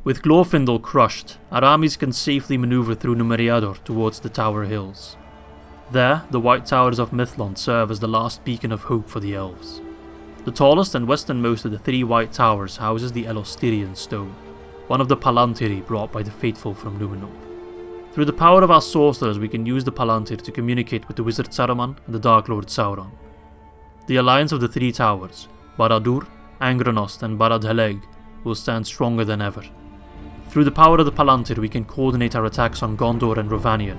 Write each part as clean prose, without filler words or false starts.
With Glorfindel crushed, our armies can safely maneuver through Numeriador towards the Tower Hills. There, the White Towers of Mithlond serve as the last beacon of hope for the Elves. The tallest and westernmost of the 3 White Towers houses the Elostirian Stone, one of the Palantiri brought by the faithful from Numenor. Through the power of our sorcerers, we can use the Palantir to communicate with the Wizard Saruman and the Dark Lord Sauron. The alliance of the 3 towers, Barad-dûr, Angranost and Barad-dûr, will stand stronger than ever. Through the power of the Palantir, we can coordinate our attacks on Gondor and Rovanion,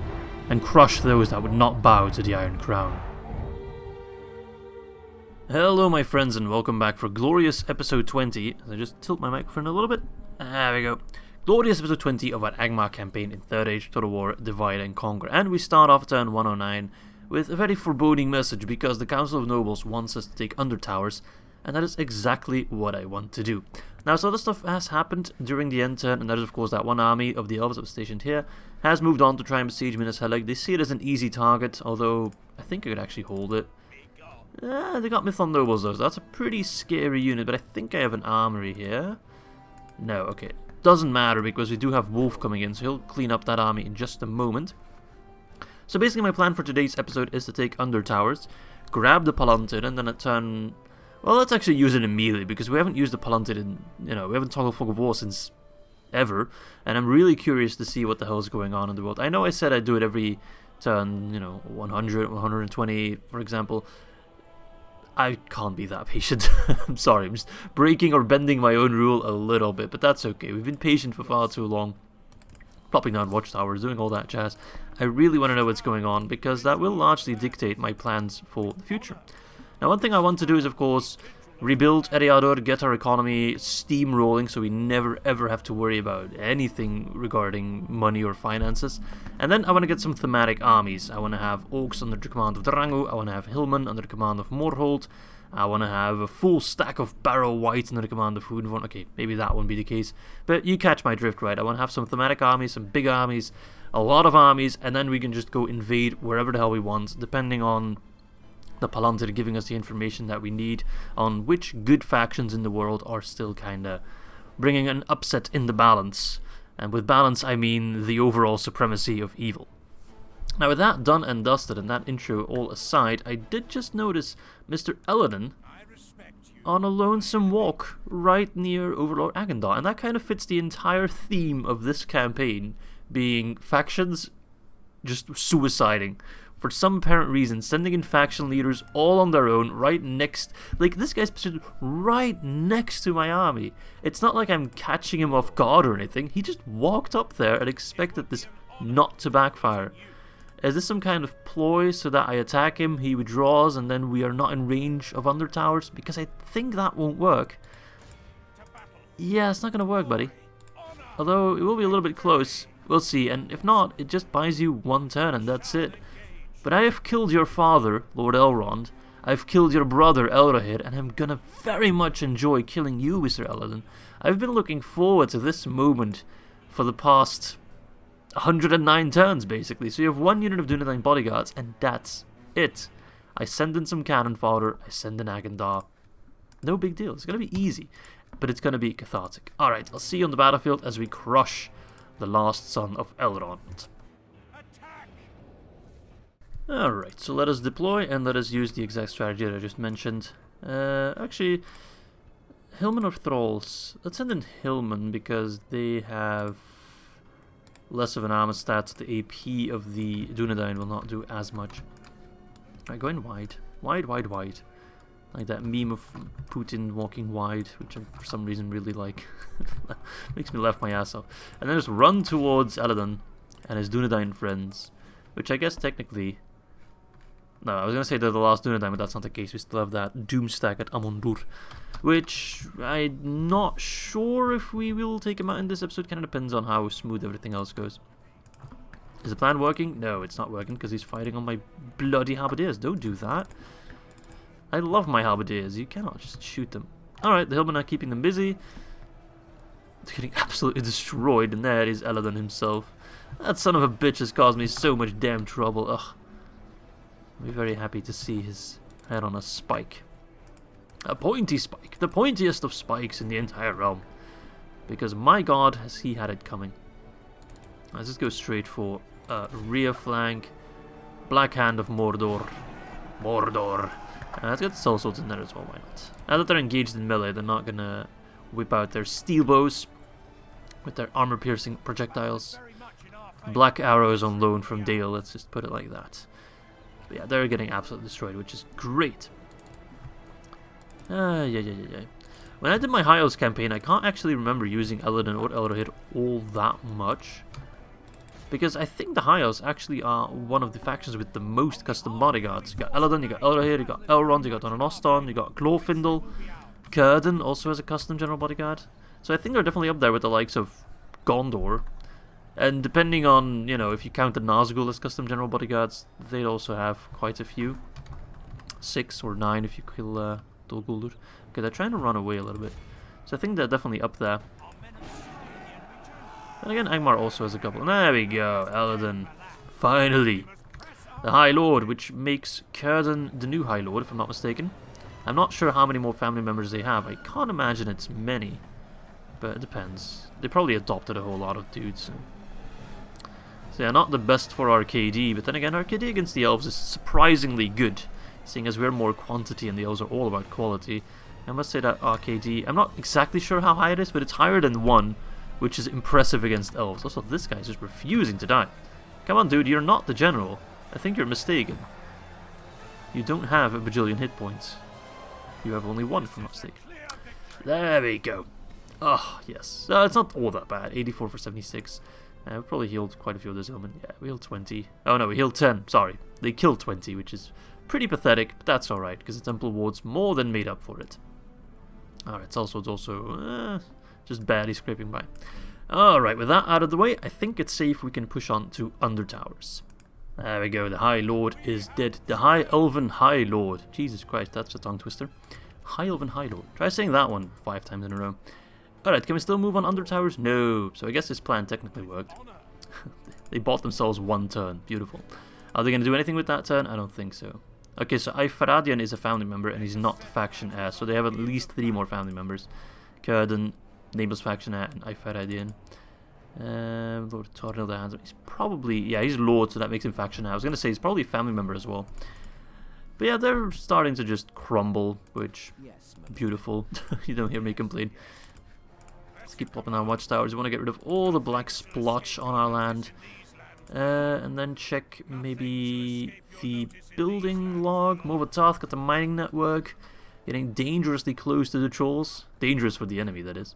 and crush those that would not bow to the Iron Crown. Hello my friends and welcome back for glorious episode 20. I just tilt my microphone a little bit. There we go. Glorious episode 20 of our Angmar campaign in 3rd Age Total War Divide and Conquer. And we start off turn 109 with a very foreboding message because the Council of Nobles wants us to take Undertowers, and that is exactly what I want to do. Now, so other stuff has happened during the end turn, and that is of course that one army of the Elves that was stationed here has moved on to try and besiege Minas Hellig. They see it as an easy target, although I think I could actually hold it. They got Mithlond Nobles though, so that's a pretty scary unit, but I think I have an armory here. No, okay. Doesn't matter because we do have Wolf coming in, so he'll clean up that army in just a moment. So basically my plan for today's episode is to take Undertowers, grab the Palantir, and then at turn... Well, let's actually use it immediately, because we haven't used the Palantir in, we haven't toggled Fog of War since ever, and I'm really curious to see what the hell is going on in the world. I know I said I'd do it every turn, 100, 120, for example. I can't be that patient. I'm sorry, I'm just breaking or bending my own rule a little bit, but that's okay. We've been patient for far too long. Plopping down watchtowers, doing all that jazz. I really want to know what's going on, because that will largely dictate my plans for the future. Now, one thing I want to do is, of course, rebuild Eriador, get our economy steamrolling so we never ever have to worry about anything regarding money or finances. And then I want to get some thematic armies. I want to have Orcs under the command of Drangu, I want to have Hillmen under the command of Morholt, I want to have a full stack of Barrow White under the command of Hoonvorn. Okay, maybe that won't be the case, but you catch my drift, right? I want to have some thematic armies, some big armies, a lot of armies, and then we can just go invade wherever the hell we want, depending on the Palantir giving us the information that we need on which good factions in the world are still kinda bringing an upset in the balance. And with balance I mean the overall supremacy of evil. Now with that done and dusted and that intro all aside, I did just notice Mr. Eredin on a lonesome walk right near Overlord Agendar, and that kind of fits the entire theme of this campaign, being factions just suiciding. For some apparent reason, sending in faction leaders all on their own, right next... Like, this guy's positioned right next to my army. It's not like I'm catching him off guard or anything. He just walked up there and expected this not to backfire. Is this some kind of ploy so that I attack him, he withdraws, and then we are not in range of Undertowers? Because I think that won't work. Yeah, it's not going to work, buddy. Although, it will be a little bit close. We'll see, and if not, it just buys you one turn and that's it. But I have killed your father, Lord Elrond, I've killed your brother Elrohir, and I'm gonna very much enjoy killing you, Mr. Eredin. I've been looking forward to this moment for the past 109 turns, basically. So you have one unit of Dunedain bodyguards, and that's it. I send in some cannon fodder, I send in Agendar. No big deal, it's gonna be easy, but it's gonna be cathartic. Alright, I'll see you on the battlefield as we crush the last son of Elrond. Alright, so let us deploy and let us use the exact strategy that I just mentioned. Actually, Hillmen or Thralls? Let's send in Hillmen because they have less of an armor stat. The AP of the Dunedain will not do as much. Alright, going wide. Wide, wide, wide. Like that meme of Putin walking wide, which I for some reason really like. Makes me laugh my ass off. And then just run towards Eredin and his Dunedain friends, which I guess technically... No, I was going to say they're the last Dunedain, but that's not the case. We still have that Doom stack at Amondur, which I'm not sure if we will take him out in this episode. Kind of depends on how smooth everything else goes. Is the plan working? No, it's not working because he's fighting on my bloody halberdiers. Don't do that. I love my halberdiers. You cannot just shoot them. Alright, the Hillmen are keeping them busy. They're getting absolutely destroyed, and there is Eredin himself. That son of a bitch has caused me so much damn trouble. Ugh. I'll be very happy to see his head on a spike. A pointy spike. The pointiest of spikes in the entire realm. because my god, has he had it coming. Let's just go straight for rear flank, Black Hand of Mordor. Mordor. Let's get Soul Swords in there as well, why not? Now that they're engaged in melee, they're not gonna whip out their steel bows with their armor-piercing projectiles. Black arrows on loan from Dale, let's just put it like that. But yeah, they're getting absolutely destroyed, which is great. Yeah. When I did my High Elves campaign, I can't actually remember using Eladin or Elrohir all that much. Because I think the High Elves actually are one of the factions with the most custom bodyguards. You got Eladin, you got Elrohir, you got Elrond, you got Donanoston, you got Glorfindel. Círdan also has a custom general bodyguard. So I think they're definitely up there with the likes of Gondor. And depending on, you know, if you count the Nazgûl as custom general bodyguards, they'd also have quite a few. 6 or 9 if you kill Dol Guldur. Okay, they're trying to run away a little bit. So I think they're definitely up there. And again, Angmar also has a couple. There we go, Eladin. Finally. The High Lord, which makes Círdan the new High Lord, if I'm not mistaken. I'm not sure how many more family members they have. I can't imagine it's many. But it depends. They probably adopted a whole lot of dudes. So yeah, not the best for RKD, but then again, RKD against the Elves is surprisingly good, seeing as we're more quantity and the Elves are all about quality. I must say that RKD, I'm not exactly sure how high it is, but it's higher than 1, which is impressive against Elves. Also, this guy's just refusing to die. Come on, dude, you're not the general. I think you're mistaken. You don't have a bajillion hit points. You have only 1, if I'm not mistaken. There we go. Oh, yes. It's not all that bad. 84 for 76. We probably healed quite a few of those omen. Yeah, we healed 20. Oh no, we healed 10. Sorry. They killed 20, which is pretty pathetic, but that's alright, because the Temple Ward's more than made up for it. Alright, Sellsword's also just barely scraping by. Alright, with that out of the way, I think it's safe we can push on to Undertowers. There we go, the High Lord is dead. The High Elven High Lord. Jesus Christ, that's a tongue twister. High Elven High Lord. Try saying that one 5 times in a row. Alright, can we still move on Undertowers? No. So I guess this plan technically worked. They bought themselves 1 turn. Beautiful. Are they going to do anything with that turn? I don't think so. Okay, so Ifaradian is a family member and he's not the faction heir. So they have at least 3 more family members. Círdan, Nameless faction heir, and Ifaradian. Lord Tornilda, he's probably... Yeah, he's Lord, so that makes him faction heir. I was going to say he's probably a family member as well. But yeah, they're starting to just crumble, which... Beautiful. You don't hear me complain. Let's keep popping our watchtowers. We want to get rid of all the black splotch on our land. And then check maybe the building log. Movatath got the mining network. Getting dangerously close to the trolls. Dangerous for the enemy, that is.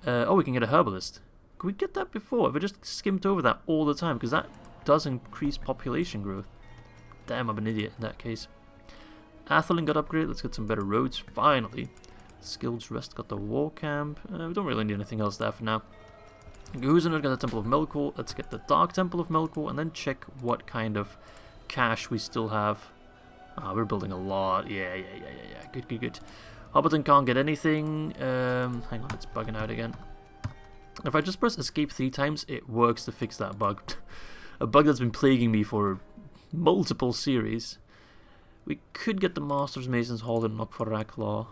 Oh, we can get a herbalist. Could we get that before? If I just skimmed over that all the time, because that does increase population growth. Damn, I'm an idiot in that case. Athelin got upgraded. Let's get some better roads, finally. Skills Rest got the war camp. We don't really need anything else there for now. Guzanar got the Temple of Melkor. Let's get the Dark Temple of Melkor and then check what kind of cash we still have. We're building a lot. Yeah. Good. Hobbiton can't get anything. Hang on, it's bugging out again. If I just press escape 3 times, it works to fix that bug. A bug that's been plaguing me for multiple series. We could get the Masters Masons Hall and knock for Raklaw.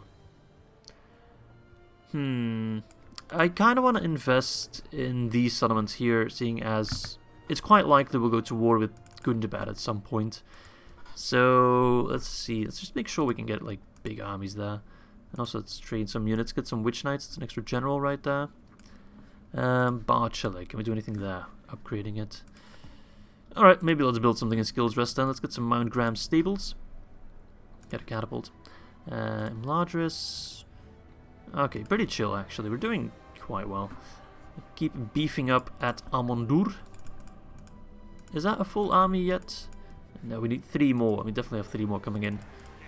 I kind of want to invest in these settlements here, seeing as it's quite likely we'll go to war with Gundabad at some point. So, let's see. Let's just make sure we can get, like, big armies there. And also, let's train some units. Get some Witch Knights. It's an extra general right there. Barchele. Can we do anything there? Upgrading it. Alright, maybe let's build something in Skills Rest then. Let's get some Mount Graham Stables. Get a catapult. Imladris. Okay, pretty chill actually. We're doing quite well. Keep beefing up at Amondur. Is that a full army yet? No, we need 3 more. We definitely have 3 more coming in.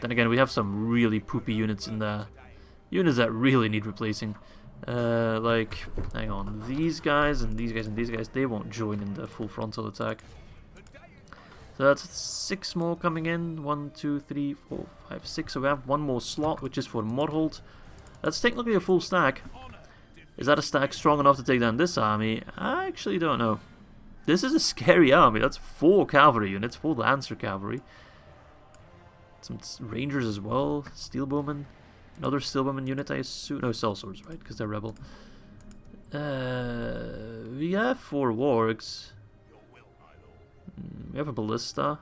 Then again, we have some really poopy units in there. Units that really need replacing. Like, hang on. These guys and these guys and these guys, they won't join in the full frontal attack. So that's 6 more coming in. 1, 2, 3, 4, 5, 6. So we have 1 more slot, which is for Morholt. That's technically a full stack. Is that a stack strong enough to take down this army? I actually don't know. This is a scary army. That's 4 cavalry units, 4 Lancer cavalry. Some rangers as well. Steelbowmen. Another Steelbowman unit, I assume. No, sellswords, right? Because they're rebel. We have 4 wargs. We have a ballista.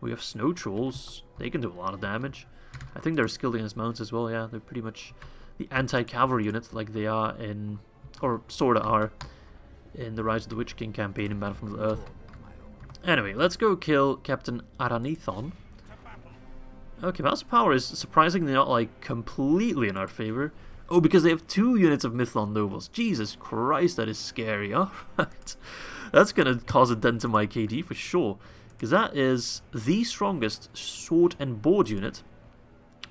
We have snow trolls. They can do a lot of damage. I think they're skilled against mounts as well. Yeah, they're pretty much the anti-cavalry unit, like they are in, or sorta are, in the Rise of the Witch King campaign in Battle from the Earth. Anyway, let's go kill Captain Aranithon. Okay, Mouse of Power is surprisingly not like completely in our favor. Oh, because they have 2 units of Mithlond nobles. Jesus Christ, that is scary. Alright. That's gonna cause a dent to my KD for sure. Because that is the strongest sword and board unit.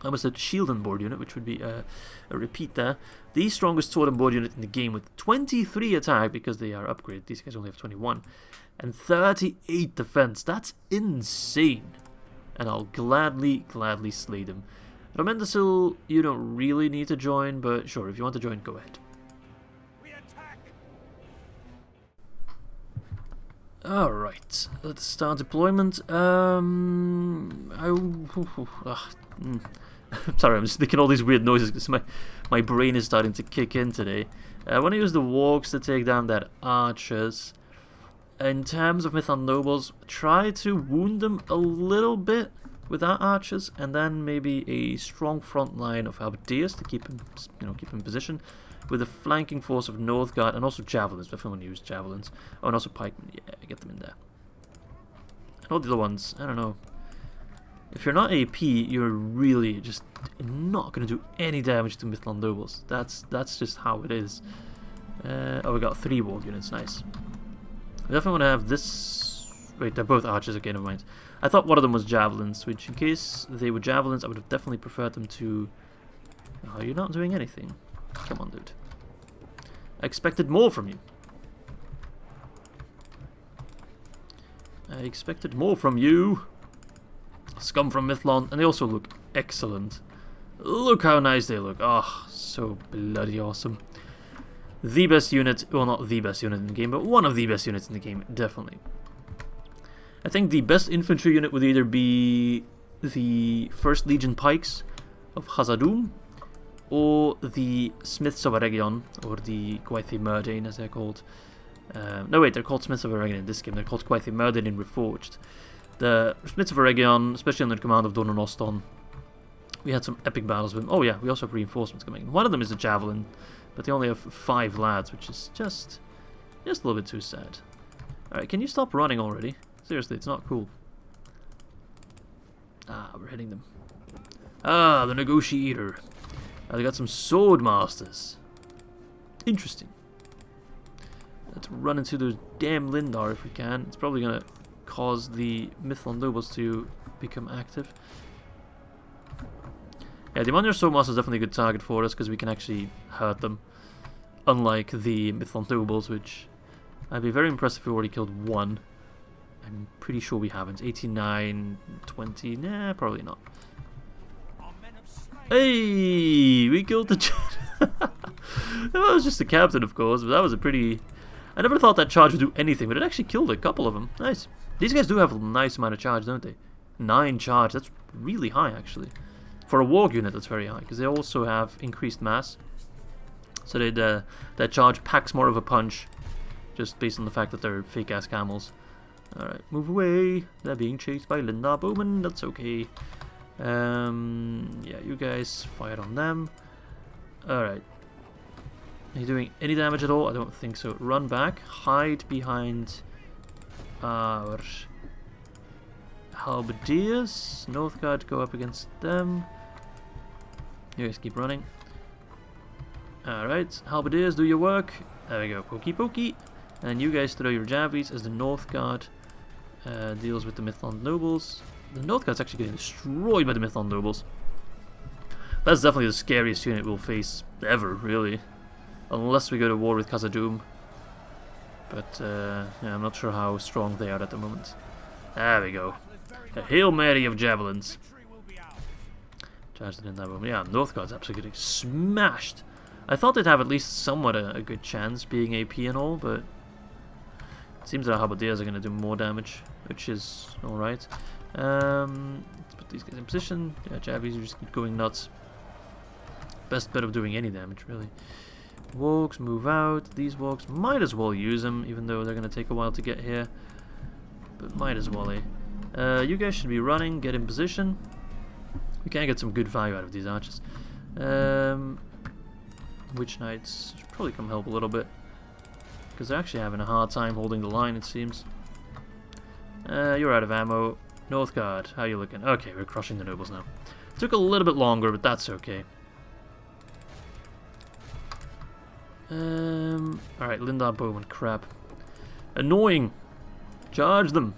I almost said shield and board unit, which would be a repeat there. The strongest sword and board unit in the game with 23 attack, because they are upgraded. These guys only have 21. And 38 defense. That's insane. And I'll gladly slay them. Romendasil, you don't really need to join, but sure, if you want to join, go ahead. Alright, let's start deployment. I'm sorry, I'm just making all these weird noises because my brain is starting to kick in today. I want to use the wargs to take down that archers. In terms of Mithlond nobles, try to wound them a little bit with our archers, and then maybe a strong front line of halberdiers to keep him, keep him in position, with a flanking force of Northguard and also javelins. Definitely want to use javelins. Oh, and also pikemen. Yeah, get them in there. And all the other ones, I don't know. If you're not AP, you're really just not going to do any damage to Mithlond nobles. That's just how it is. Oh, we got 3 warg units. Nice. I definitely want to have this. Wait, they're both archers. Okay, never mind. I thought one of them was javelins, which in case they were javelins, I would have definitely preferred them to... Oh, you're not doing anything. Come on, dude. I expected more from you. I expected more from you. Scum from Mithlond, and they also look excellent. Look how nice they look. Oh, so bloody awesome. The best unit, well, not the best unit in the game, but one of the best units in the game, definitely. I think the best infantry unit would either be the 1st Legion Pikes of Khazad-dûm, or the Smiths of Eregion, or the Gwaith Myrdain as they're called. No wait, they're called Smiths of Eregion in this game, they're called Gwaith Myrdain in Reforged. The Smiths of Eregion, especially under the command of Donan Oston, we had some epic battles with them. Oh yeah, we also have reinforcements coming. One of them is a javelin, but they only have 5 lads, which is just a little bit too sad. Alright, can you stop running already? Seriously, it's not cool. Ah, we're hitting them. Ah, the Negotiator. They got some sword masters. Interesting. Let's run into those damn Lindar if we can. It's probably gonna cause the Mithlond nobles to become active. Yeah, the Manjar sword master is definitely a good target for us because we can actually hurt them. Unlike the Mithlond nobles, which I'd be very impressed if we already killed one. I'm pretty sure we haven't. 89, 20, nah, probably not. Hey, we killed the that was just the captain, of course, but that was a pretty... I never thought that charge would do anything, but it actually killed a couple of them. Nice. These guys do have a nice amount of charge, don't they? 9 charge, that's really high, actually. For a warg unit, that's very high, because they also have increased mass. So that charge packs more of a punch, just based on the fact that they're fake-ass camels. Alright, move away. They're being chased by Linda Bowman. That's okay. Yeah, you guys fire on them. Alright. Are you doing any damage at all? I don't think so. Run back. Hide behind our halberdiers. Northguard, go up against them. You guys keep running. Alright. Halberdiers, do your work. There we go. Pokey pokey. And you guys throw your javelins as the Northguard deals with the Mithlond nobles. The Northguard's actually getting destroyed by the Mithlond nobles. That's definitely the scariest unit we'll face ever, really. Unless we go to war with Khazad-dûm. But, yeah, I'm not sure how strong they are at the moment. There we go. A Hail Mary of javelins. Charged it in that moment. Yeah, Northguard's absolutely getting smashed. I thought they'd have at least somewhat a good chance, being AP and all, but... It seems that our halberdiers are going to do more damage, which is alright. Let's put these guys in position. Yeah, javelins just keep going nuts. Best bet of doing any damage, really. Wargs move out. These wargs might as well use them, even though they're going to take a while to get here. But might as well, eh? You guys should be running, get in position. We can get some good value out of these archers. Witch Knights should probably come help a little bit. Because they're actually having a hard time holding the line, it seems. You're out of ammo. Northgard, how you looking? Okay, we're crushing the nobles now. Took a little bit longer, but that's okay. Alright, Lindar Bowman, crap. Annoying! Charge them!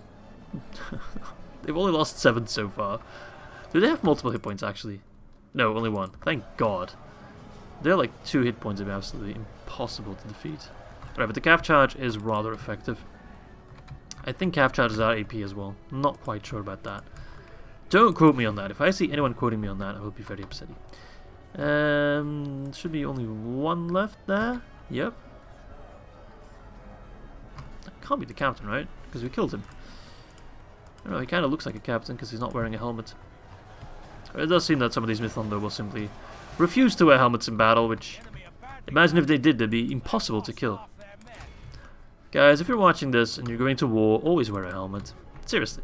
They've only lost 7 so far. Do they have multiple hit points, actually? No, only 1. Thank God. They're like 2 hit points would be absolutely impossible to defeat. Alright, but the calf charge is rather effective. I think calf charge is our AP as well. Not quite sure about that. Don't quote me on that. If I see anyone quoting me on that, I will be very upset. Should be only 1 left there. Yep. That can't be the captain, right? Because we killed him. I don't know, he kind of looks like a captain because he's not wearing a helmet. It does seem that some of these Mythonder will simply refuse to wear helmets in battle, which, imagine if they did, they'd be impossible to kill. Guys, if you're watching this and you're going to war, always wear a helmet. Seriously.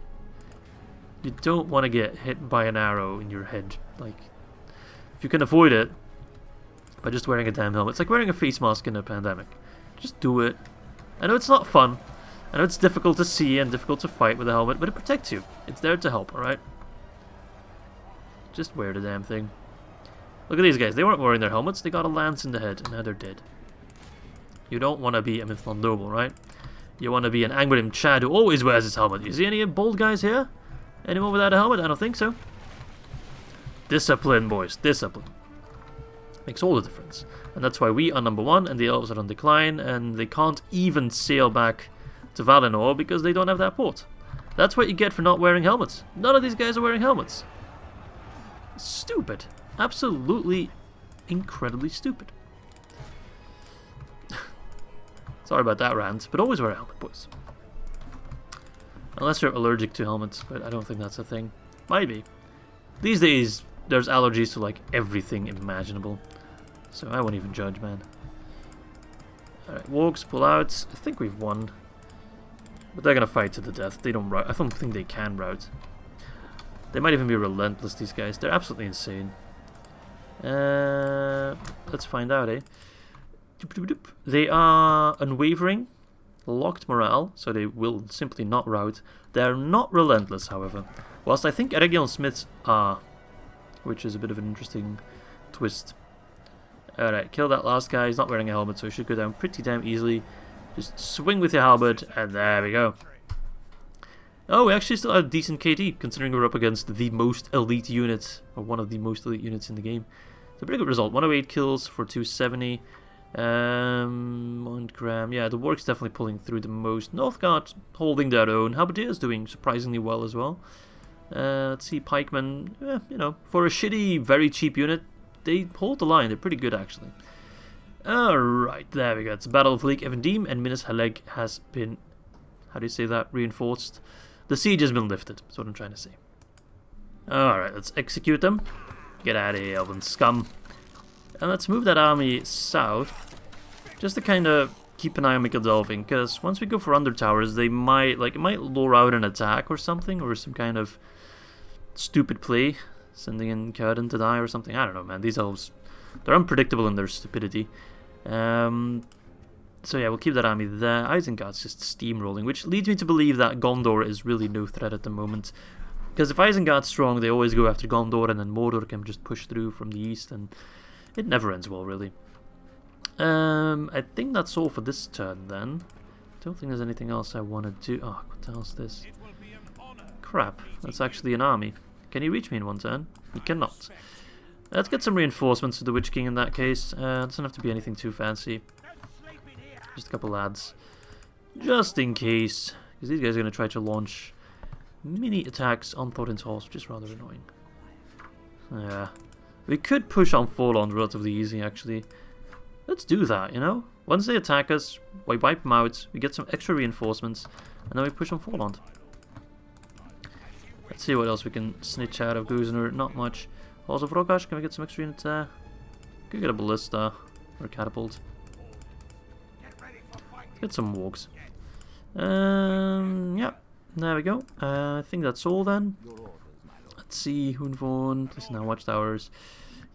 You don't want to get hit by an arrow in your head. Like, if you can avoid it by just wearing a damn helmet. It's like wearing a face mask in a pandemic. Just do it. I know it's not fun. I know it's difficult to see and difficult to fight with a helmet, but it protects you. It's there to help, alright? Just wear the damn thing. Look at these guys. They weren't wearing their helmets. They got a lance in the head, and now they're dead. You don't want to be a Mythlon noble, right? You want to be an Angmar Chad who always wears his helmet. You see any bold guys here? Anyone without a helmet? I don't think so. Discipline, boys. Discipline. Makes all the difference. And that's why we are number 1 and the Elves are on decline, and they can't even sail back to Valinor because they don't have that port. That's what you get for not wearing helmets. None of these guys are wearing helmets. Stupid. Absolutely incredibly stupid. Sorry about that rant, but always wear a helmet, boys. Unless you're allergic to helmets, but I don't think that's a thing. Might be. These days, there's allergies to like everything imaginable. So I won't even judge, man. Alright, Wargs pull out. I think we've won. But they're gonna fight to the death. They don't rout. I don't think they can rout. They might even be relentless, these guys. They're absolutely insane. Let's find out, eh? They are unwavering, locked morale, so they will simply not rout. They're not relentless, however. Whilst I think Ered Smiths are, which is a bit of an interesting twist. Alright, kill that last guy. He's not wearing a helmet, so he should go down pretty damn easily. Just swing with your halberd, and there we go. Oh, we actually still have a decent KD, considering we're up against the most elite unit, or one of the most elite units in the game. It's a pretty good result. 108 kills for 270. 1 gram. Yeah, the Warg's definitely pulling through the most. Northgard holding their own. Halberdiers doing surprisingly well as well. Let's see, Pikemen, you know, for a shitty, very cheap unit, they hold the line. They're pretty good, actually. Alright, there we go. It's Battle of Lake Evendim, and Minas Haleg has been, how do you say that, reinforced? The siege has been lifted, that's what I'm trying to say. Alright, let's execute them. Get out of here, Elven scum. And let's move that army south, just to kind of keep an eye on Delving, because once we go for Undertowers, they might, like, it might lure out an attack or something, or some kind of stupid play, sending in Curtin to die or something. I don't know, man. These elves, they're unpredictable in their stupidity. So yeah, we'll keep that army there. Isengard's just steamrolling, which leads me to believe that Gondor is really no threat at the moment. Because if Isengard's strong, they always go after Gondor, and then Mordor can just push through from the east, and it never ends well, really. I think that's all for this turn, then. Don't think there's anything else I want to do. Oh, what the hell's this? Crap, that's actually an army. Can he reach me in one turn? He cannot. Let's get some reinforcements to the Witch King in that case. It doesn't have to be anything too fancy. Just a couple lads. Just in case. Because these guys are going to try to launch mini attacks on Thorin's horse, which is rather annoying. Yeah. We could push on Forlond relatively easy, actually. Let's do that, you know? Once they attack us, we wipe them out, we get some extra reinforcements, and then we push on Forlond. Let's see what else we can snitch out of Guzenur. Not much. Also, Vrogash, can we get some extra units there? Could get a ballista or a catapult. Get some walks. Yeah, there we go. I think that's all then. Let's see, Hunvorn, listen now, Watchtowers.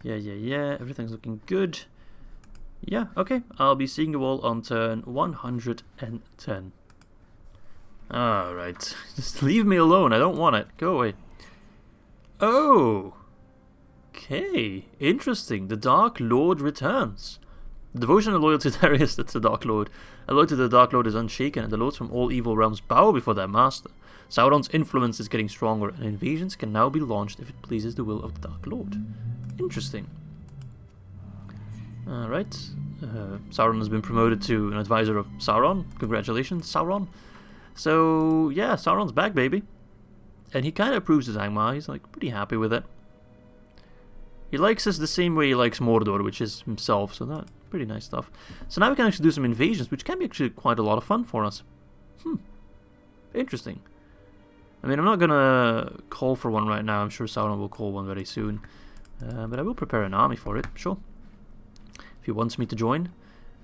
Yeah, everything's looking good. Yeah, okay, I'll be seeing you all on turn 110. Alright, just leave me alone, I don't want it, go away. Oh! Okay, interesting, the Dark Lord returns. Devotion and loyalty there is to the Dark Lord. A loyalty to the Dark Lord is unshaken, and the lords from all evil realms bow before their master. Sauron's influence is getting stronger, and invasions can now be launched if it pleases the will of the Dark Lord. Interesting. Alright. Sauron has been promoted to an advisor of Sauron. Congratulations, Sauron. So, yeah, Sauron's back, baby. And he kind of approves his Angmar. He's, like, pretty happy with it. He likes us the same way he likes Mordor, which is himself, so that's pretty nice stuff. So now we can actually do some invasions, which can be actually quite a lot of fun for us. Interesting. I mean, I'm not gonna call for one right now. I'm sure Sauron will call one very soon. But I will prepare an army for it, sure. If he wants me to join.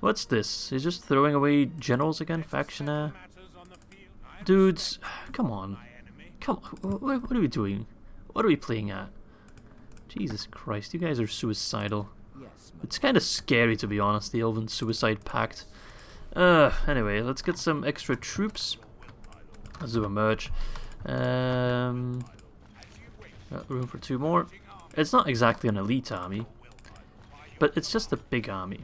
What's this? He's just throwing away generals again? Factionaire? Dudes, come on. Come on, what are we doing? What are we playing at? Jesus Christ, you guys are suicidal. It's kind of scary, to be honest, the Elven Suicide Pact. Anyway, let's get some extra troops. Let's do a merge. Got room for 2 more. It's not exactly an elite army, but it's just a big army.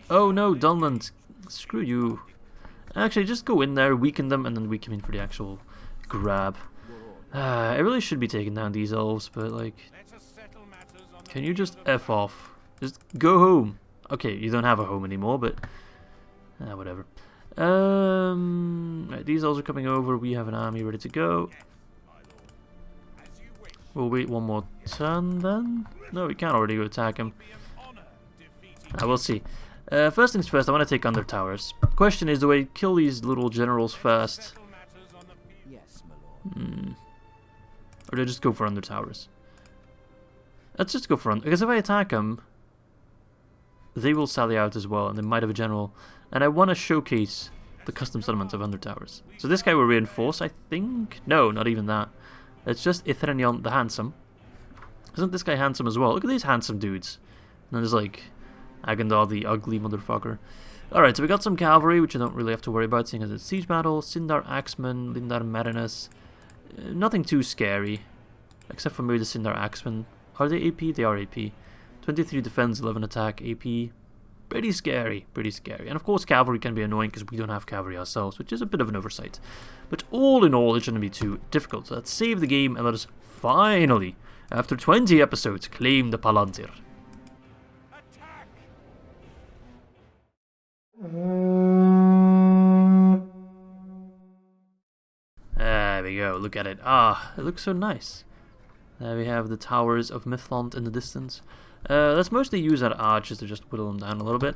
Oh no, Dunland, screw you. Actually, just go in there, weaken them, and then we come in for the actual grab. I really should be taking down these elves, but like... Can you just F off? Just go home. Okay, you don't have a home anymore, but... whatever. Right, these elves are coming over. We have an army ready to go. We'll wait one more turn then. No, we can't already go attack him. We'll see. First things first, I want to take Undertowers. Question is, do I kill these little generals first? Or do I just go for Undertowers? Let's just go for because if I attack them, they will sally out as well, and they might have a general. And I want to showcase the custom settlement of Undertowers. So this guy will reinforce, I think? No, not even that. It's just Ithrenion the Handsome. Isn't this guy handsome as well? Look at these handsome dudes. And then there's like Agandar the ugly motherfucker. Alright, so we got some cavalry, which I don't really have to worry about, seeing as it's siege battle. Sindar Axeman, Lindar Marinus. Nothing too scary, except for maybe the Sindar Axeman. Are they AP? They are AP. 23 defense, 11 attack, AP. Pretty scary, pretty scary. And of course cavalry can be annoying because we don't have cavalry ourselves, which is a bit of an oversight. But all in all, it shouldn't be too difficult. So let's save the game and let us finally, after 20 episodes, claim the Palantir. There we go, look at it. Ah, it looks so nice. There we have the towers of Mithlond in the distance. Let's mostly use our archers to just whittle them down a little bit.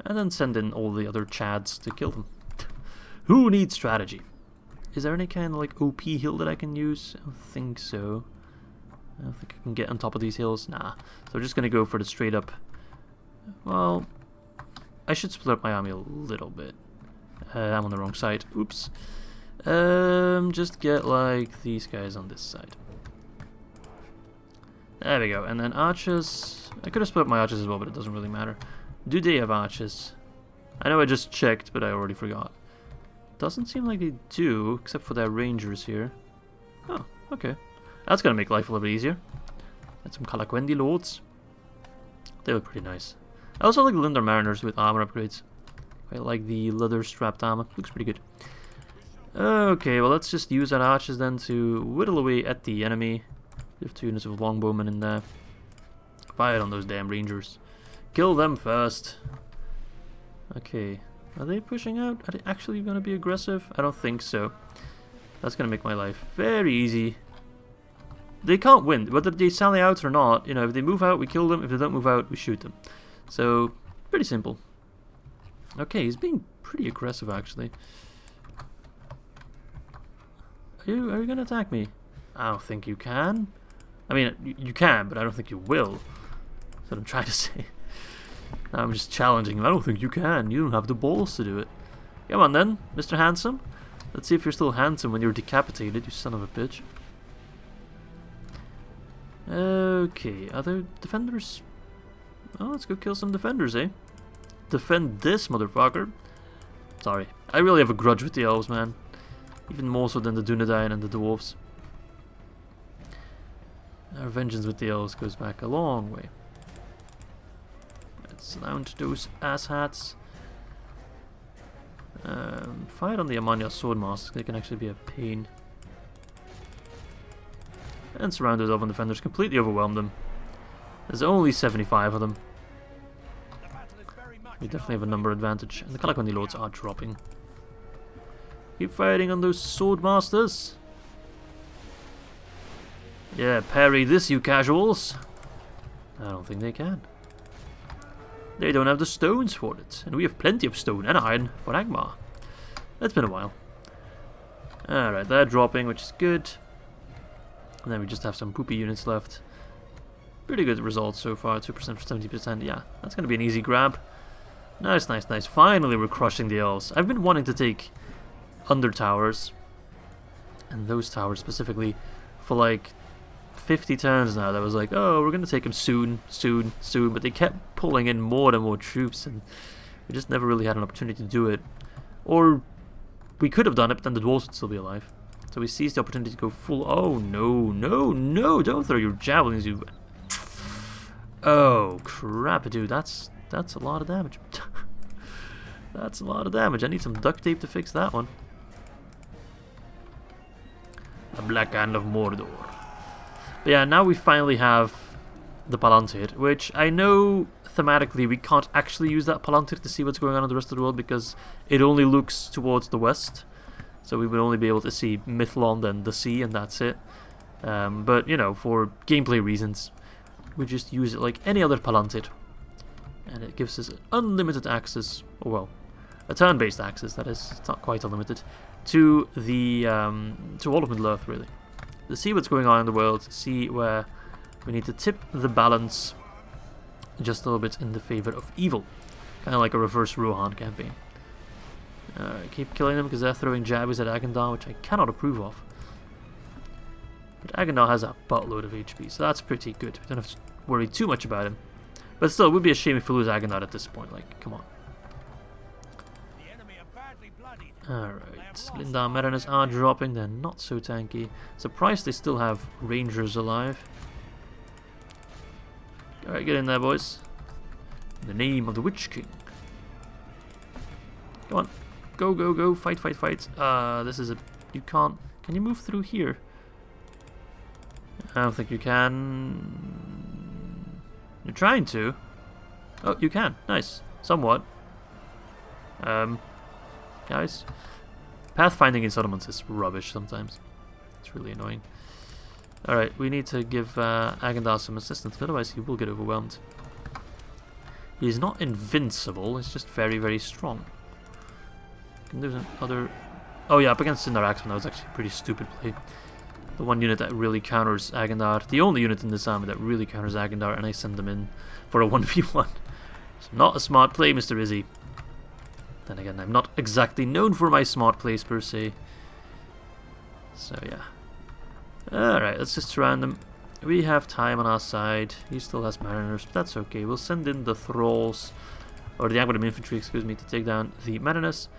And then send in all the other chads to kill them. Who needs strategy? Is there any kind of like OP hill that I can use? I don't think so. I don't think I can get on top of these hills. Nah. So we're just going to go for the straight up. Well, I should split up my army a little bit. I'm on the wrong side. Oops. Just get like these guys on this side. There we go. And then archers. I could have split up my archers as well, but it doesn't really matter. Do they have archers? I know I just checked, but I already forgot. Doesn't seem like they do, except for their rangers here. Oh, okay. That's gonna make life a little bit easier. And some Kalakwendi lords. They look pretty nice. I also like the Lindar Mariners with armor upgrades. I like the leather strapped armor. Looks pretty good. Okay, well let's just use our archers then to whittle away at the enemy. We have 2 units of longbowmen in there. Fire on those damn rangers. Kill them first. Okay. Are they pushing out? Are they actually going to be aggressive? I don't think so. That's going to make my life very easy. They can't win. Whether they sally out or not, you know, if they move out, we kill them. If they don't move out, we shoot them. So, pretty simple. Okay, he's being pretty aggressive, actually. Are you going to attack me? I don't think you can. I mean, you can, but I don't think you will. That's what I'm trying to say. I'm just challenging him. I don't think you can. You don't have the balls to do it. Come on then, Mr. Handsome. Let's see if you're still handsome when you're decapitated, you son of a bitch. Okay, other defenders? Oh, let's go kill some defenders, eh? Defend this motherfucker. Sorry, I really have a grudge with the elves, man. Even more so than the Dunedain and the dwarves. Our vengeance with the elves goes back a long way. Let's launch those asshats. Fight on the Amanya Swordmasters, they can actually be a pain. And surround those elven defenders, completely overwhelm them. There's only 75 of them. We definitely have a number advantage, and the Kalakoni Lords are dropping. Keep fighting on those Swordmasters. Yeah, parry this, you casuals. I don't think they can. They don't have the stones for it, and we have plenty of stone and iron for Angmar. It's been a while. Alright, they're dropping, which is good. And then we just have some poopy units left. Pretty good results so far, 2% for 70%. Yeah, that's going to be an easy grab. Nice, nice, nice. Finally we're crushing the elves. I've been wanting to take Undertowers, and those towers specifically, for like 50 turns now. That was like, oh, we're going to take them soon, soon, soon. But they kept pulling in more and more troops, and we just never really had an opportunity to do it. Or we could have done it, but then the dwarves would still be alive. So we seized the opportunity to go full. Oh, no, no, no. Don't throw your javelins, you... Oh, crap, dude. That's a lot of damage. That's a lot of damage. I need some duct tape to fix that one. The Black Hand of Mordor. But yeah, now we finally have the Palantir, which I know thematically we can't actually use that Palantir to see what's going on in the rest of the world because it only looks towards the west. So we would only be able to see Mithlond and the sea, and that's it. But, you know, for gameplay reasons, we just use it like any other Palantir. And it gives us unlimited access, or well, a turn-based access, that is, it's not quite unlimited, to the to all of Middle-earth, really. To see what's going on in the world, see where we need to tip the balance just a little bit in the favor of evil. Kind of like a reverse Rohan campaign. Keep killing them because they're throwing jabbies at Agandar, which I cannot approve of. But Agandar has a buttload of HP, so that's pretty good. We don't have to worry too much about him. But still, it would be a shame if we lose Agandar at this point. Like, come on. Alright, Lindar Mariners are dropping. They're not so tanky. Surprised they still have Rangers alive. Alright, get in there, boys. In the name of the Witch King. Come on. Go, go, go. Fight, fight, fight. This is a... You can't... Can you move through here? I don't think you can... You're trying to. Oh, you can. Nice. Somewhat. Guys. Pathfinding in settlements is rubbish sometimes. It's really annoying. Alright, we need to give Agandar some assistance, otherwise he will get overwhelmed. He's not invincible, he's just very, very strong. And there's another... Oh yeah, up against Sindar Axeman, that was actually a pretty stupid play. The one unit that really counters Agandar, the only unit in this army that really counters Agandar, and I send them in for a 1v1. It's not a smart play, Mr. Izzy. Then again, I'm not exactly known for my smart plays per se. So yeah. Alright, let's just surround them. We have time on our side. He still has mariners, but that's okay. We'll send in the thralls, or the Angmar infantry, excuse me, to take down the mariners,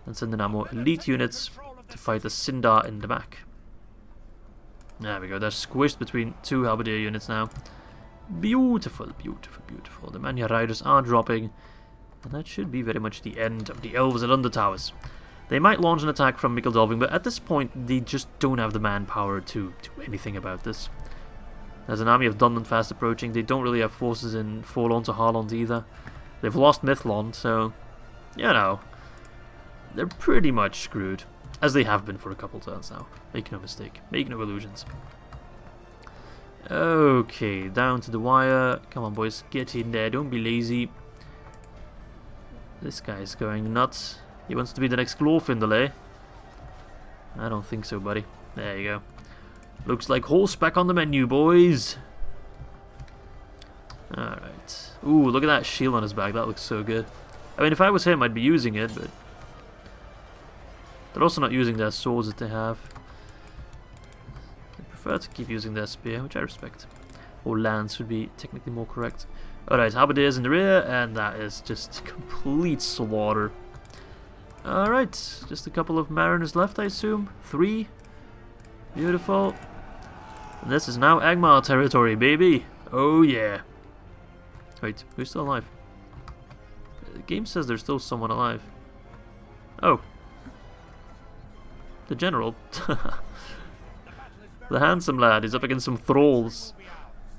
and send in our more elite units to fight the Sindar in the back. There we go, they're squished between two halberdier units now. Beautiful, beautiful, beautiful. The Manya Riders are dropping, and that should be very much the end of the Elves at Undertowers. They might launch an attack from Mikkeldolving, but at this point they just don't have the manpower to do anything about this. There's an army of Dunman fast approaching. They don't really have forces in Forlorn to Harlond either. They've lost Mithlond, so, you know, they're pretty much screwed. As they have been for a couple turns now. Make no mistake. Make no illusions. Okay, down to the wire. Come on, boys. Get in there. Don't be lazy. This guy's going nuts. He wants to be the next Glorfindel, eh? I don't think so, buddy. There you go. Looks like horseback on the menu, boys. Alright. Alright. Ooh, look at that shield on his back. That looks so good. I mean, if I was him, I'd be using it, but... They're also not using their swords that they have. They prefer to keep using their spear, which I respect. Or lance would be technically more correct. Alright, Halberdiers in the rear, and that is just complete slaughter. Alright, just a couple of mariners left, I assume. 3. Beautiful. And this is now Angmar territory, baby. Oh yeah. Wait, who's still alive? The game says there's still someone alive. Oh. The general. The handsome lad is up against some thralls.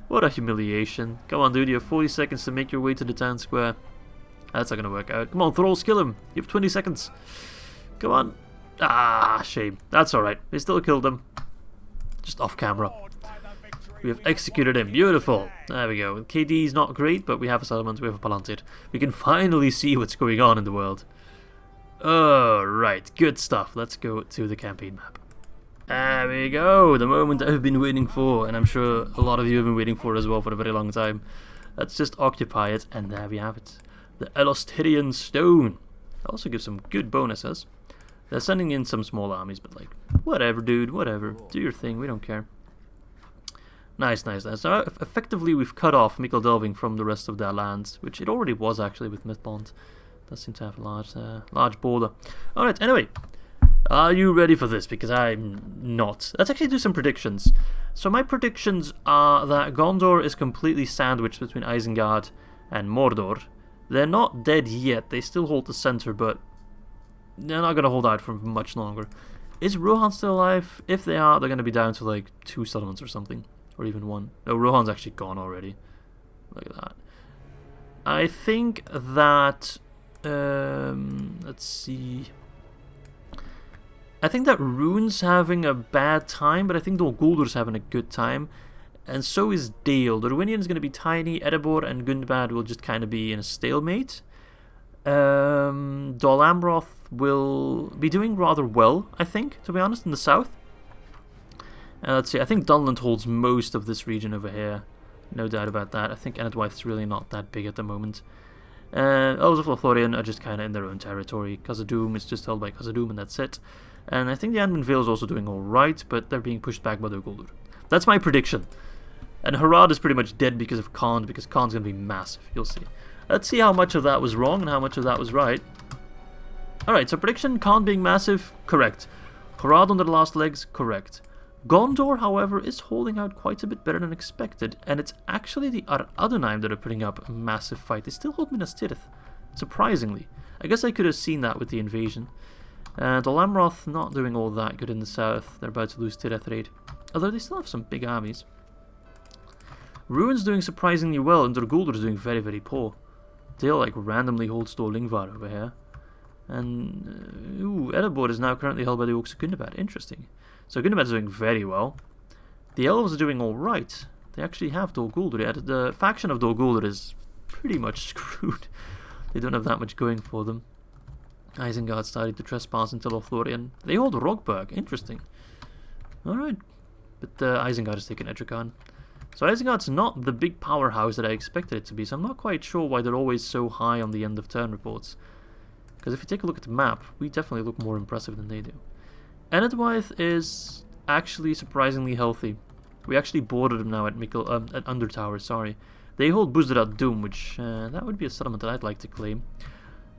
What a humiliation. Come on, dude, you have 40 seconds to make your way to the town square. That's not gonna work out. Come on, thralls, kill him. You have 20 seconds. Come on. Ah, shame. That's alright. They still killed him. Just off camera. We have executed him. Beautiful. There we go. KD is not great, but we have a settlement. We have a Palantir. We can finally see what's going on in the world. Alright, good stuff. Let's go to the campaign map. There we go. The moment I've been waiting for, and I'm sure a lot of you have been waiting for as well for a very long time. Let's just occupy it, and there we have it. The Elostirian Stone. Also gives some good bonuses. They're sending in some small armies, but like, whatever, dude, whatever. Do your thing, we don't care. Nice, nice, nice. So effectively, we've cut off Delving from the rest of their lands, which it already was actually with Midland. Does seem to have a large border. Alright, anyway. Are you ready for this? Because I'm not. Let's actually do some predictions. So my predictions are that Gondor is completely sandwiched between Isengard and Mordor. They're not dead yet. They still hold the center, but they're not going to hold out for much longer. Is Rohan still alive? If they are, they're going to be down to like 2 settlements or something. Or even 1. No, Rohan's actually gone already. Look at that. I think that... let's see... I think that Rune's having a bad time, but I think Guldur's having a good time. And so is Dale. The Ruinian's going to be tiny. Erebor and Gundabad will just kind of be in a stalemate. Dol Amroth will be doing rather well, I think, to be honest, in the south. Let's see, I think Dunland holds most of this region over here. No doubt about that. I think Enedwyth's really not that big at the moment. Elves of Lothlorien are just kind of in their own territory. Khazad-dûm is just held by Khazad-dûm, and that's it. And I think the Anduin Vale is also doing alright, but they're being pushed back by the Guldur. That's my prediction. And Harad is pretty much dead because of Khand, because Khan's going to be massive. You'll see. Let's see how much of that was wrong and how much of that was right. Alright, so prediction, Khand being massive, correct. Harad on the last legs, correct. Gondor, however, is holding out quite a bit better than expected, and it's actually the Adonai that are putting up a massive fight. They still hold Minas Tirith, surprisingly. I guess I could have seen that with the invasion. Dol Amroth not doing all that good in the south. They're about to lose Tirith raid, although they still have some big armies. Ruin's doing surprisingly well, and Guldur doing very, very poor. They'll like randomly hold Stor Lingvar over here. And Erebor is now currently held by the Orcs of Gundabad. Interesting. So Gundabad is doing very well. The Elves are doing alright. They actually have Dol Guldur. The faction of Dol Guldur is pretty much screwed. They don't have that much going for them. Isengard started to trespass into Lothlorien. They hold Rogburg. Interesting. Alright. But Isengard has taken Etrigan. So Isengard's not the big powerhouse that I expected it to be, so I'm not quite sure why they're always so high on the end of turn reports. Because if you take a look at the map, we definitely look more impressive than they do. Enedwyth is actually surprisingly healthy. We actually boarded him now at Undertowers, sorry. They hold Buzderat Doom, which that would be a settlement that I'd like to claim.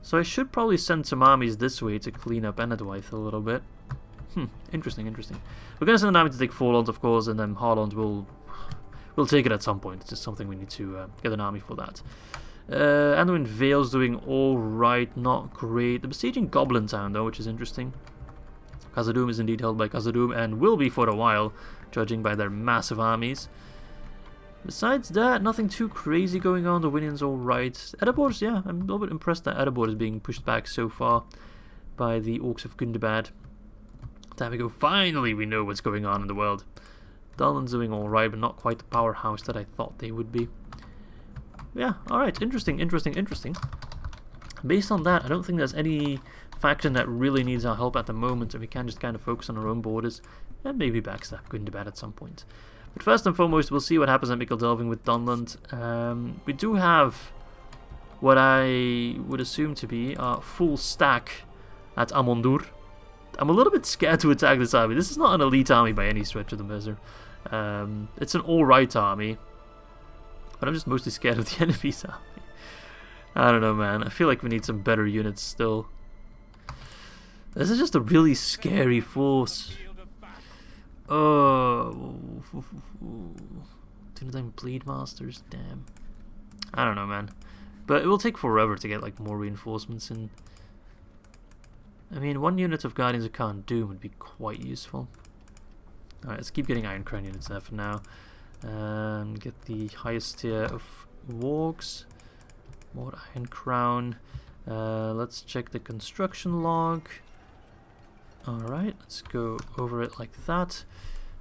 So I should probably send some armies this way to clean up Enedwyth a little bit. Interesting, interesting. We're going to send an army to take Forland, of course, and then Harland will take it at some point. It's just something we need to get an army for that. Anduin Vale's doing alright, not great. The besieging Goblin Town, though, which is interesting. Khazad-dûm is indeed held by Khazad-dûm and will be for a while, judging by their massive armies. Besides that, nothing too crazy going on. The Winian's alright. Erebor's, yeah, I'm a little bit impressed that Erebor is being pushed back so far by the Orcs of Gundabad. There we go. Finally, we know what's going on in the world. Dunland's doing alright, but not quite the powerhouse that I thought they would be. Yeah, alright. Interesting, interesting, interesting. Based on that, I don't think there's any faction that really needs our help at the moment, and we can just kind of focus on our own borders and maybe backstab Gundabad at some point. But first and foremost, we'll see what happens at Mikkel Delving with Dunland. We do have what I would assume to be a full stack at Amondur. I'm a little bit scared to attack this army. This is not an elite army by any stretch of the measure. It's an alright army, but I'm just mostly scared of the enemy's army. I don't know, man. I feel like we need some better units still. This is just a really scary force. Oh, Dunedain Bleed Masters, damn. I don't know, man. But it will take forever to get like more reinforcements in. I mean, one unit of Guardians of Khan Doom would be quite useful. Alright, let's keep getting Iron Crown units there for now. And get the highest tier of Wargs. More Iron Crown. Let's check the construction log. Alright, let's go over it like that.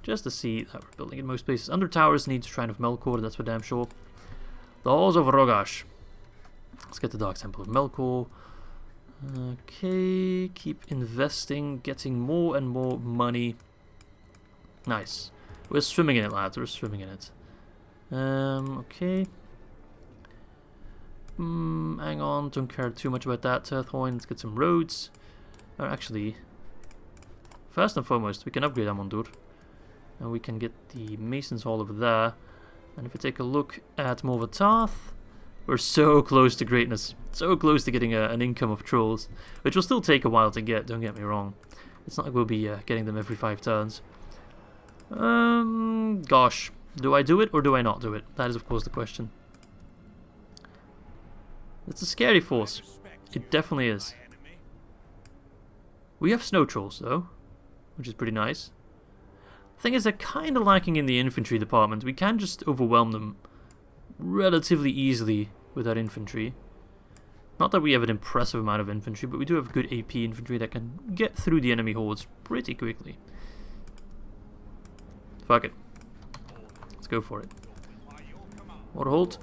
Just to see that we're building in most places. Undertowers needs Shrine of Melkor, that's for damn sure. The Halls of Rogash. Let's get the Dark Temple of Melkor. Okay, keep investing, getting more and more money. Nice. We're swimming in it, lads. We're swimming in it. Okay. Hang on, don't care too much about that. Turthoin, let's get some roads. Or actually, first and foremost, we can upgrade Amondur. And we can get the Masons Hall over there. And if we take a look at Morvatarth, we're so close to greatness. So close to getting an income of trolls. Which will still take a while to get, don't get me wrong. It's not like we'll be getting them every 5 turns. Gosh. Do I do it or do I not do it? That is of course the question. It's a scary force. It definitely is. We have snow trolls though, which is pretty nice. Thing is, they're kind of lacking in the infantry department. We can just overwhelm them relatively easily with our infantry. Not that we have an impressive amount of infantry, but we do have good AP infantry that can get through the enemy hordes pretty quickly. Fuck it. Let's go for it. Waterhold,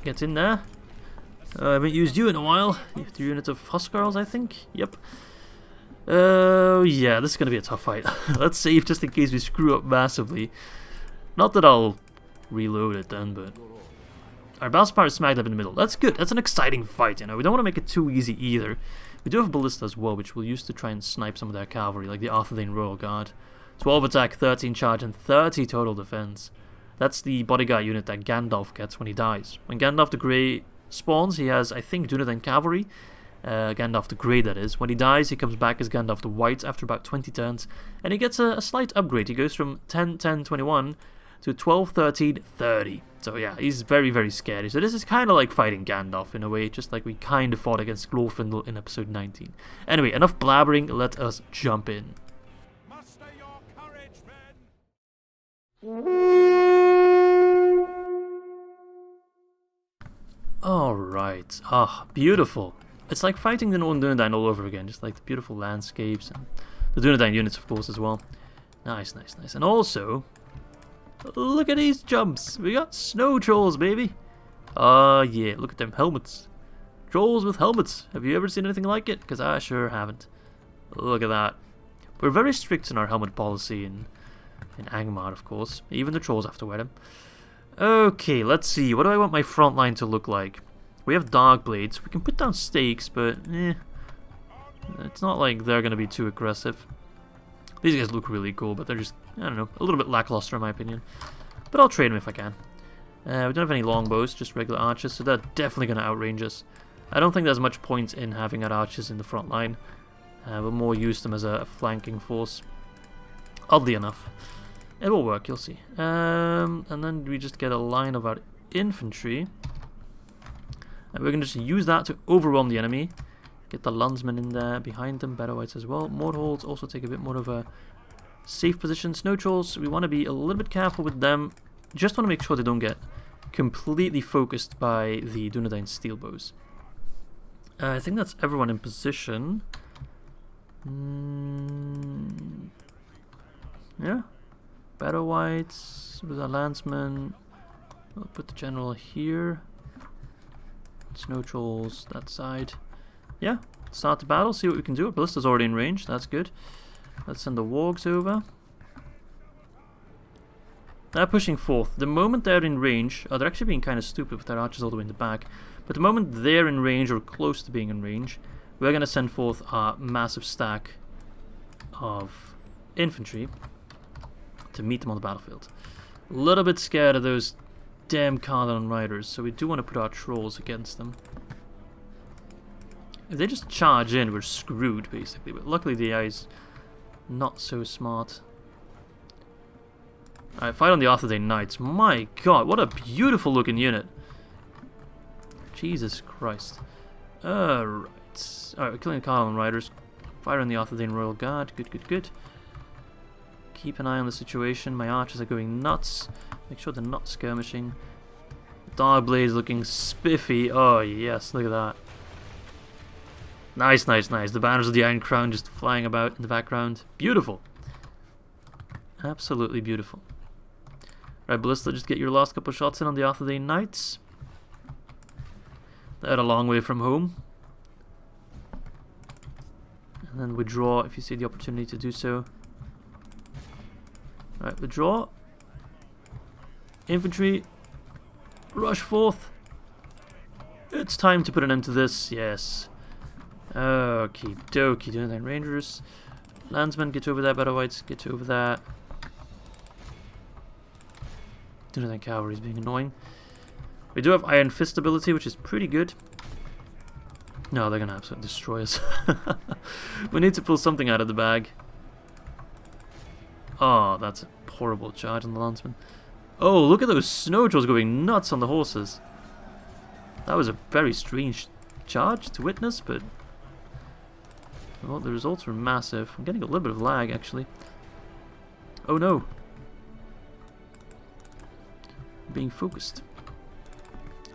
get in there. I haven't used you in a while. You have 2 units of Huskarls, I think. Yep. Yeah, this is going to be a tough fight. Let's save just in case we screw up massively. Not that I'll reload it then, but... Our Balspar is smacked up in the middle. That's good. That's an exciting fight, you know. We don't want to make it too easy either. We do have Ballista as well, which we'll use to try and snipe some of their cavalry, like the Arthedain Royal Guard. 12 attack, 13 charge, and 30 total defense. That's the bodyguard unit that Gandalf gets when he dies. When Gandalf the Grey spawns, he has, I think, Dunedain Cavalry. Gandalf the Grey, that is. When he dies, he comes back as Gandalf the White after about 20 turns, and he gets a slight upgrade. He goes from 10, 10, 21 to 12, 13, 30. So yeah, he's very, very scary. So this is kind of like fighting Gandalf in a way, just like we kind of fought against Glorfindel in episode 19. Anyway, enough blabbering, let us jump in. Muster your courage, men! Alright, beautiful. It's like fighting the Northern Dunedain all over again, just like the beautiful landscapes and the Dunedain units, of course, as well. Nice, nice, nice. And also, look at these jumps. We got snow trolls, baby. Yeah, look at them helmets. Trolls with helmets. Have you ever seen anything like it? Because I sure haven't. Look at that. We're very strict in our helmet policy in Angmar, of course. Even the trolls have to wear them. Okay, let's see. What do I want my front line to look like? We have dark blades. We can put down stakes, but it's not like they're going to be too aggressive. These guys look really cool, but they're just, I don't know, a little bit lackluster in my opinion. But I'll trade them if I can. We don't have any longbows, just regular archers, so they're definitely going to outrange us. I don't think there's much point in having our archers in the front line. We'll more use them as a flanking force. Oddly enough. It will work, you'll see. And then we just get a line of our infantry. And we're going to just use that to overwhelm the enemy. Get the landsmen in there behind them, Bedouites as well. Mordholds also take a bit more of a safe position. Snow trolls, we want to be a little bit careful with them. Just want to make sure they don't get completely focused by the Dunedain steel bows. I think that's everyone in position. Yeah. Bedouites with our landsmen. We'll put the general here. Snow trolls that side. Yeah, start the battle, see what we can do. Our ballista's already in range, that's good. Let's send the wargs over. They're pushing forth. The moment they're in range... Oh, they're actually being kind of stupid with their archers all the way in the back. But the moment they're in range, or close to being in range, we're going to send forth our massive stack of infantry to meet them on the battlefield. A little bit scared of those damn Carlon riders, so we do want to put our trolls against them. If they just charge in, we're screwed, basically. But luckily the AI's not so smart. Alright, fight on the Arthurdain Knights. My god, what a beautiful looking unit. Jesus Christ. Alright. Alright, we're killing the Carlon riders. Fire on the Arthurdain Royal Guard. Good, good, good. Keep an eye on the situation. My archers are going nuts. Make sure they're not skirmishing. Darkblade looking spiffy. Oh yes, look at that. Nice, nice, nice. The banners of the Iron Crown just flying about in the background. Beautiful. Absolutely beautiful. Right, Ballista, just get your last couple shots in on the Arthurdain Knights. They're a long way from home. And then withdraw if you see the opportunity to do so. Right, withdraw. Infantry. Rush forth. It's time to put an end to this, yes. Okie dokie, Dunedain Rangers. Landsmen, get over there, Battle Whites, get over there. Dunedain Cavalry is being annoying. We do have Iron Fist ability, which is pretty good. No, they're gonna absolutely destroy us. We need to pull something out of the bag. Oh, that's a horrible charge on the Landsmen. Oh, look at those snow trolls going nuts on the horses. That was a very strange charge to witness, but... well, the results were massive. I'm getting a little bit of lag, actually. Oh no. I'm being focused.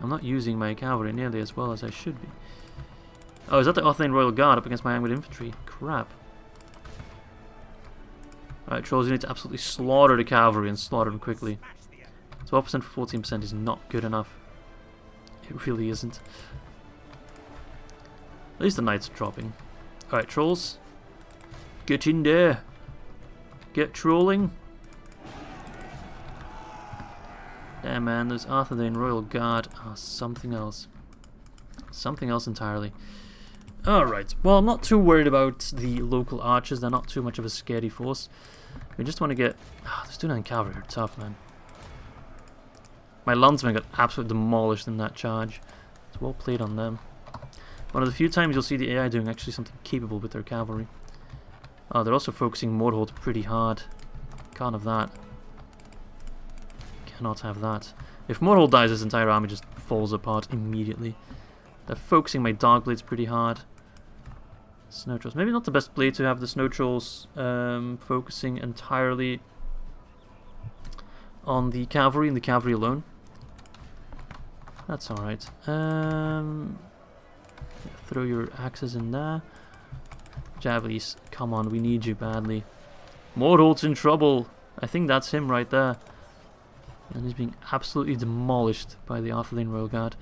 I'm not using my cavalry nearly as well as I should be. Oh, is that the Arthurdain Royal Guard up against my Angmar infantry? Crap. Alright, trolls, you need to absolutely slaughter the cavalry and slaughter them quickly. 12% for 14% is not good enough. It really isn't. At least the knights are dropping. Alright, trolls. Get in there. Get trolling. Damn man, those Arthurdain Royal Guard are something else. Something else entirely. Alright, well I'm not too worried about the local archers. They're not too much of a scary force. We just want to get... those Dunedain cavalry are tough, man. My landsmen got absolutely demolished in that charge. It's well played on them. One of the few times you'll see the AI doing actually something capable with their cavalry. Oh, they're also focusing Mordor pretty hard. Can't have that. Cannot have that. If Mordor dies, this entire army just falls apart immediately. They're focusing my Darkblades pretty hard. Snow Trolls. Maybe not the best play to have the Snow Trolls focusing entirely on the cavalry and the cavalry alone. That's alright. Throw your axes in there. Javelins, come on, we need you badly. Mordor's in trouble. I think that's him right there. And he's being absolutely demolished by the Arthurdain Royal Guard.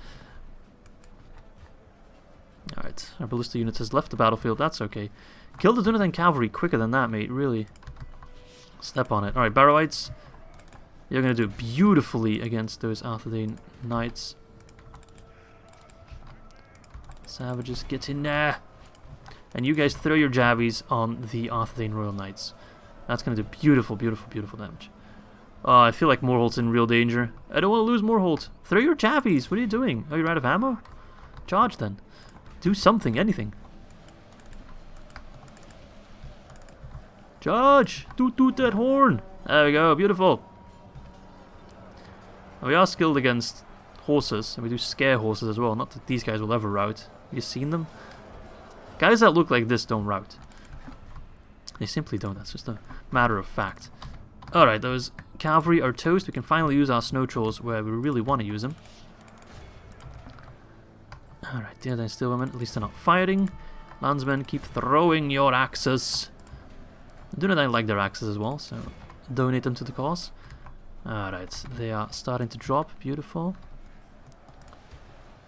Alright, our ballista unit has left the battlefield, that's okay. Kill the Dunedain cavalry quicker than that, mate, really. Step on it. Alright, Barrowites, you're going to do beautifully against those Arthurdain knights. Savages, get in there! And you guys throw your javies on the Arthurdain Royal Knights. That's going to do beautiful, beautiful, beautiful damage. Oh, I feel like Morholt's in real danger. I don't want to lose Morholt. Throw your javies! What are you doing? Oh, you're out of ammo? Charge then. Do something, anything. Charge! Toot toot that horn! There we go, beautiful. We are skilled against horses, and we do scare horses as well. Not that these guys will ever rout. Have you seen them? Guys that look like this don't rout. They simply don't, that's just a matter of fact. Alright, those cavalry are toast. We can finally use our snow trolls where we really want to use them. Alright, Dunedain still women, at least they're not fighting. Landsmen, keep throwing your axes. Dunedain like their axes as well, so donate them to the cause. Alright, they are starting to drop, beautiful.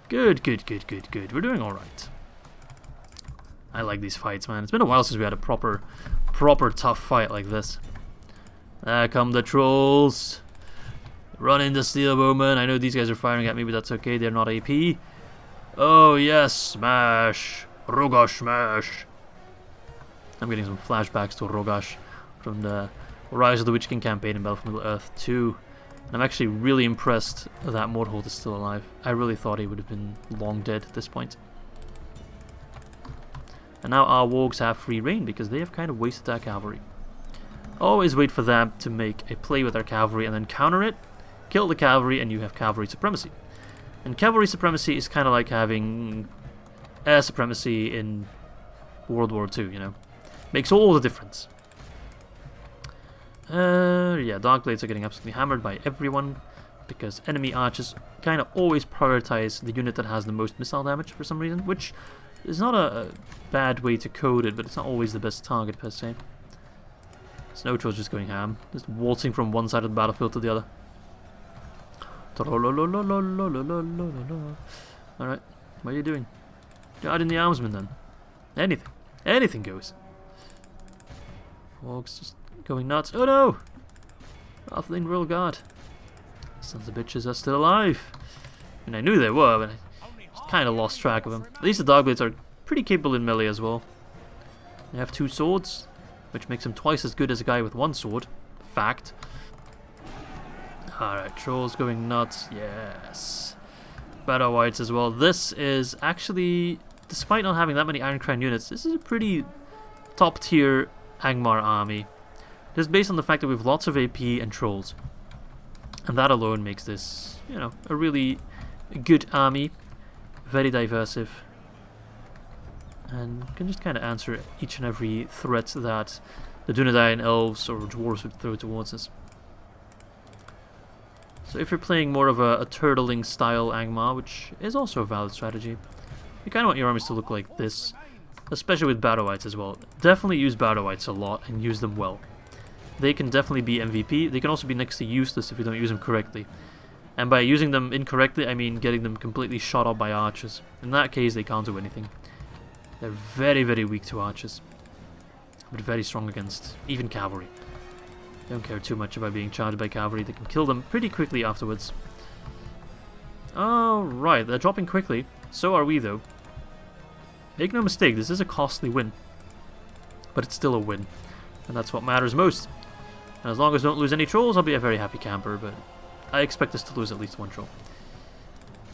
Good, good, good, good, good. We're doing alright. I like these fights, man. It's been a while since we had a proper tough fight like this. There come the trolls. Run into steel bowman. I know these guys are firing at me, but that's okay. They're not AP. Oh yes, smash. Rogash smash. I'm getting some flashbacks to Rogash from the Rise of the Witch King campaign in Battle for Middle-earth 2. And I'm actually really impressed that Mordor is still alive. I really thought he would have been long dead at this point. And now our wargs have free reign because they have kind of wasted their cavalry. Always wait for them to make a play with their cavalry and then counter it, kill the cavalry, and you have cavalry supremacy. And cavalry supremacy is kind of like having air supremacy in World War II, you know. Makes all the difference. Yeah, Dark Blades are getting absolutely hammered by everyone because enemy archers kind of always prioritize the unit that has the most missile damage for some reason, which is not a bad way to code it, but it's not always the best target per se. Snow Troll's just going ham, just waltzing from one side of the battlefield to the other. Alright, what are you doing? You're out in the armsman then. Anything goes. Wargs just going nuts. Oh no! Earthling Royal Guard. Sons of bitches are still alive. I mean, I knew they were, but I kind of lost track of them. At least the Darkblades are pretty capable in melee as well. They have 2 swords, which makes them twice as good as a guy with 1 sword. Fact. Alright, Trolls going nuts. Yes. Battle Whites as well. This is actually, despite not having that many Iron Crown units, this is a pretty top tier Angmar army. Just based on the fact that we have lots of AP and Trolls. And that alone makes this, you know, a really good army. Very diversive. And can just kind of answer each and every threat that the Dunedain, Elves, or Dwarves would throw towards us. So if you're playing more of a turtling style Angmar, which is also a valid strategy, you kind of want your armies to look like this. Especially with Battle Whites as well. Definitely use Battle Whites a lot and use them well. They can definitely be MVP. They can also be next to useless if you don't use them correctly. And by using them incorrectly, I mean getting them completely shot up by archers. In that case, they can't do anything. They're very, very weak to archers. But very strong against even cavalry. They don't care too much about being charged by cavalry. They can kill them pretty quickly afterwards. Alright, they're dropping quickly. So are we though. Make no mistake, this is a costly win. But it's still a win. And that's what matters most. And as long as we don't lose any trolls, I'll be a very happy camper, but I expect us to lose at least 1 troll.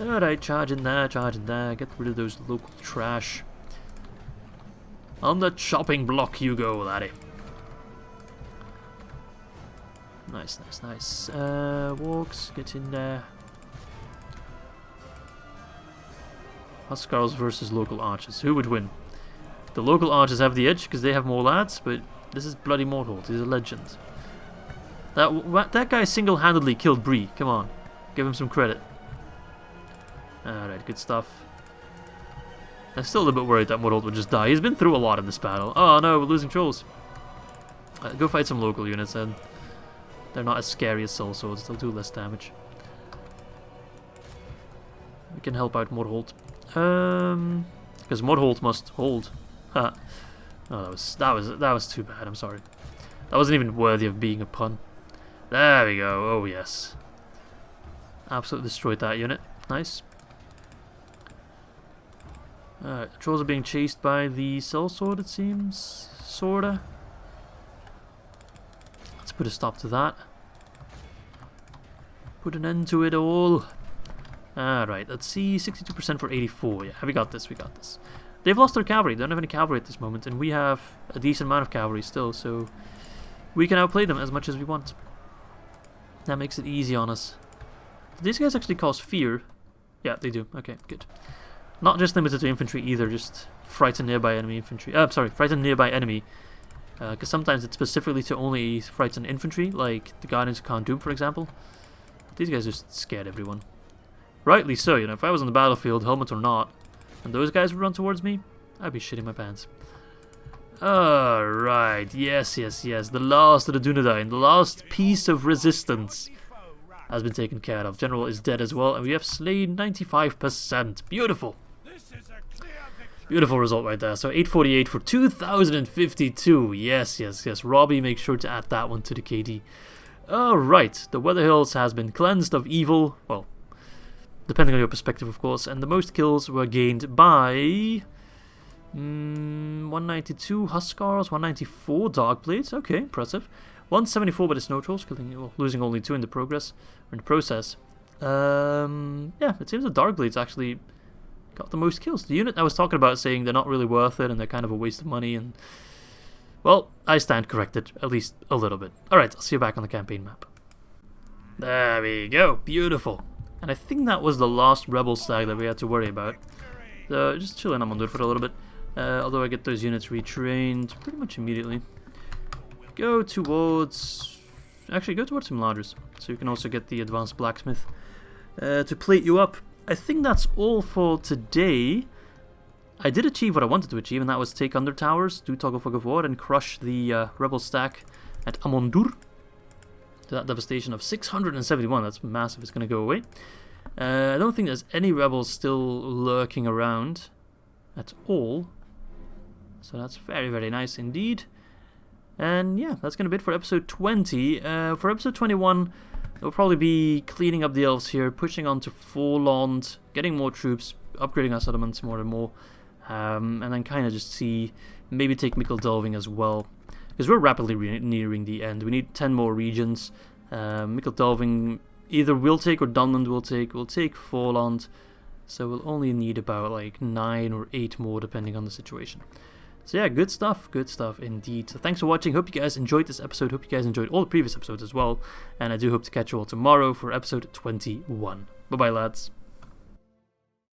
Alright, charge in there, get rid of those local trash. On the chopping block you go, laddie. Nice. Wargs, get in there. Huskarls versus local archers. Who would win? The local archers have the edge because they have more lads, but this is bloody Mordor. He's a legend. That guy single-handedly killed Bree. Come on. Give him some credit. Alright, good stuff. I'm still a little bit worried that Mordor would just die. He's been through a lot in this battle. Oh no, we're losing trolls. Go fight some local units then. They're not as scary as soul swords. They'll do less damage. We can help out Mordholt. Because Mordholt must hold. Ha. Oh, that was too bad. I'm sorry. That wasn't even worthy of being a pun. There we go. Oh yes. Absolutely destroyed that unit. Nice. Alright, the trolls are being chased by the sellsword, it seems. Sorta. Let's put a stop to that. Put an end to it all. Alright, let's see. 62% for 84. Yeah, we got this, we got this. They've lost their cavalry. They don't have any cavalry at this moment, and we have a decent amount of cavalry still, so we can outplay them as much as we want. That makes it easy on us. Do these guys actually cause fear? Yeah, they do. Okay, good. Not just limited to infantry either, just frighten nearby enemy infantry. Frighten nearby enemy. Because sometimes it's specifically to only frighten infantry, like the Guardians of Khand Dûm, for example. But these guys just scared everyone. Rightly so, you know, if I was on the battlefield, helmet or not, and those guys would run towards me, I'd be shitting my pants. Alright, yes. The last of the Dunedain, the last piece of resistance has been taken care of. General is dead as well, and we have slain 95%. Beautiful. Beautiful result right there. So 848 for 2,052. Yes. Robbie, make sure to add that one to the KD. Alright, the Weather Hills has been cleansed of evil, well, depending on your perspective of course, and the most kills were gained by 192 Huskars, 194 Darkblades, okay, impressive. 174 by the Snow Trolls, losing only 2 in the process. Yeah, it seems the Darkblades actually got the most kills. The unit I was talking about saying they're not really worth it and they're kind of a waste of money, and well, I stand corrected, at least a little bit. Alright, I'll see you back on the campaign map. There we go, beautiful. And I think that was the last rebel stag that we had to worry about. So just chilling on Mordor for a little bit. Although I get those units retrained pretty much immediately. Go towards... Actually, go towards some Larders, so you can also get the advanced blacksmith to plate you up. I think that's all for today. I did achieve what I wanted to achieve, and that was take Undertowers, do Toggle Fog of War, and crush the rebel stack at Amondur. To that devastation of 671, that's massive, it's going to go away. I don't think there's any rebels still lurking around at all. So that's very, very nice indeed. And yeah, that's going to be it for episode 20. For episode 21, we'll probably be cleaning up the elves here, pushing on to Forlond, getting more troops, upgrading our settlements more and more. And then kind of just see, maybe take Mickle Delving as well. Because we're rapidly nearing the end. We need 10 more regions. Mickle Delving either we'll take or Dunland will take. We'll take Forlond. So we'll only need about like 9 or 8 more depending on the situation. So yeah, good stuff indeed. So thanks for watching. Hope you guys enjoyed this episode. Hope you guys enjoyed all the previous episodes as well. And I do hope to catch you all tomorrow for episode 21. Bye bye lads.